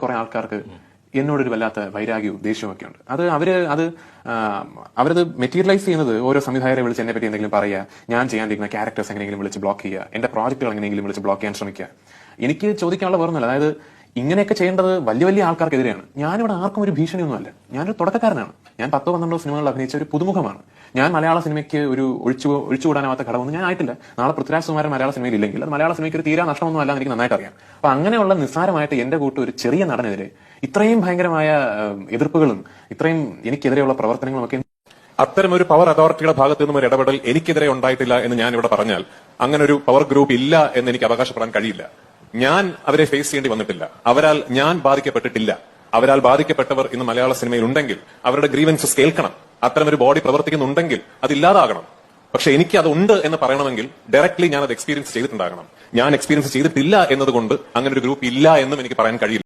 കുറെ ആൾക്കാർക്ക് എന്നോടൊരു വല്ലാത്ത വൈരാഗ്യവും ദേഷ്യവും ഒക്കെ ഉണ്ട്. അവരത് മെറ്റീരിയലൈസ് ചെയ്യുന്നത് ഓരോ സംവിധായകരെ വിളിച്ച് എന്നെ പറ്റി എന്തെങ്കിലും പറയുക, ഞാൻ ചെയ്യാണ്ടിരിക്കുന്ന ക്യാരക്ടേഴ്സ് എങ്ങനെയെങ്കിലും വിളിച്ച് ബ്ലോക്ക് ചെയ്യുക, എന്റെ പ്രോജക്റ്റുകൾ എങ്ങനെയെങ്കിലും വിളിച്ച് ബ്ലോക്ക് ചെയ്യാൻ ശ്രമിക്കുക. എനിക്ക് ചോദിക്കാനുള്ള വേറൊന്നുമല്ല. അതായത് ഇങ്ങനെയൊക്കെ ചെയ്യേണ്ടത് വലിയ വലിയ ആൾക്കാർക്കെതിരെയാണ്. ഞാനിവിടെ ആർക്കും ഒരു ഭീഷണിയൊന്നുമല്ല. ഞാനൊരു തുടക്കക്കാരനാണ്. ഞാൻ 10-12 സിനിമകളിൽ അഭിനയിച്ച ഒരു പുതുമുഖമാണ്. ഞാൻ മലയാള സിനിമയ്ക്ക് ഒരു ഒഴിച്ചുകൂടാനാവാത്ത ഘടകമൊന്നും ഞാൻ ആയിട്ടില്ല. നാളെ പൃഥ്വിരാജ് സുകുമാരൻ മലയാള സിനിമയിൽ ഇല്ലെങ്കിൽ അത് മലയാള സിനിമയ്ക്ക് ഒരു തീരാ നഷ്ടമൊന്നും അല്ല എന്ന് എനിക്ക് നന്നായിട്ട് അറിയാം. അപ്പൊ അങ്ങനെയുള്ള നിസ്സാരമായിട്ട് എന്റെ കൂട്ട് ഒരു ചെറിയ നടനെതിരെ ഇത്രയും ഭയങ്കരമായ എതിർപ്പുകളും ഇത്രയും എനിക്കെതിരെയുള്ള പ്രവർത്തനങ്ങളും ഒക്കെ അത്തരം ഒരു പവർ അതോറിറ്റിയുടെ ഭാഗത്തു നിന്നും ഒരു ഇടപെടൽ എനിക്കെതിരെ ഉണ്ടായിട്ടില്ല എന്ന് ഞാൻ ഇവിടെ പറഞ്ഞാൽ അങ്ങനെ ഒരു പവർ ഗ്രൂപ്പ് ഇല്ല എന്ന് എനിക്ക് അവകാശപ്പെടാൻ കഴിയില്ല. ഞാൻ അവരെ ഫേസ് ചെയ്യേണ്ടി വന്നിട്ടില്ല. അവരാൽ ഞാൻ ബാധിക്കപ്പെട്ടിട്ടില്ല. അവരാൽ ബാധിക്കപ്പെട്ടവർ ഇന്ന് മലയാള സിനിമയിൽ ഉണ്ടെങ്കിൽ അവരുടെ ഗ്രീവൻസസ് കേൾക്കണം. അത്തരം ഒരു ബോഡി പ്രവർത്തിക്കുന്നുണ്ടെങ്കിൽ അത് ഇല്ലാതാകണം. പക്ഷെ എനിക്ക് അതുണ്ട് എന്ന് പറയണമെങ്കിൽ ഡയറക്ട്ലി ഞാൻ അത് എക്സ്പീരിയൻസ് ചെയ്തിട്ടുണ്ടാകണം. ഞാൻ എക്സ്പീരിയൻസ് ചെയ്തിട്ടില്ല എന്നതുകൊണ്ട് അങ്ങനെ ഒരു ഗ്രൂപ്പ് ഇല്ല എന്നും എനിക്ക് പറയാൻ കഴിയില്ല.